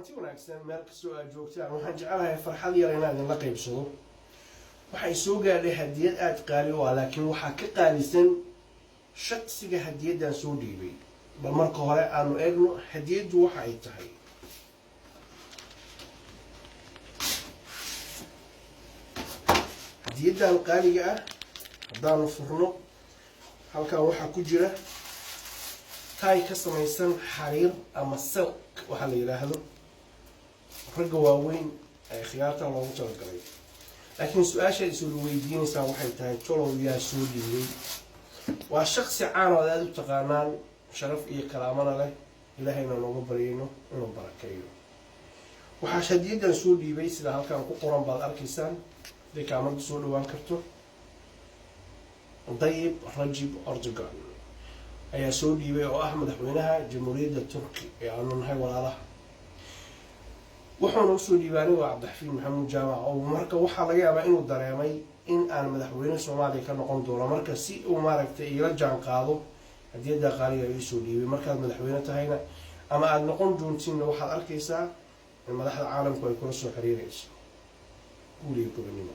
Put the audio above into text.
kulanti wanaagsan meel kastoo aad joogtaan waxaan jecelahay farxad yar inaan idinla qaybsado. waxay soo gaadhay hadiyad aad qaali u ah laakiin waxaa ka qaalisan shaqsiga hadiyadan soo dhiibay. bal marka hore aanu eegno hadiyadu waxa ay tahay. hadiyadan qaaliga ah haddaanu furno halkan waxaa ku jira taay ka samaysan xariir ama silk waxa la yiraahdo ragga waaweyn ee khiyaarta loogu talagalay. laakiin su-aasha ay soo weydiinaysaa waxay tahay tolow yaa soo dhiibay. waa shaqsi caan oo aad u taqaanaan sharaf iyo karaamana leh ilaahayna nooga baryayno inuu barakeeyo. waxaa hadiyadan soo dhiibay sida halkan ku qoran baad arkaysaan haday kaamarda soo dhawaan karto. Tayyip Rajab Erdogan ayaa soo dhiibay oo ah madaxweynaha jamhuuriyadda Turki ee aanu nahay walaalaha. wuxuuna usoo dhiibaanay waa Cabdixafiid Maxamuud Jaamac oo marka waxaa laga yaabaa inuu dareemay in aan madaxweyne Soomaaliya ka noqon doono marka si uu maaragtay ila jaan qaado hadiyada qaaliga ay soo dhiibay. markaad madaxweyne tahayna ama aad noqon doontiin waxaad arkaysaa in madaxda caalamku ay kula soo xiriirayso guuliga gobonimo.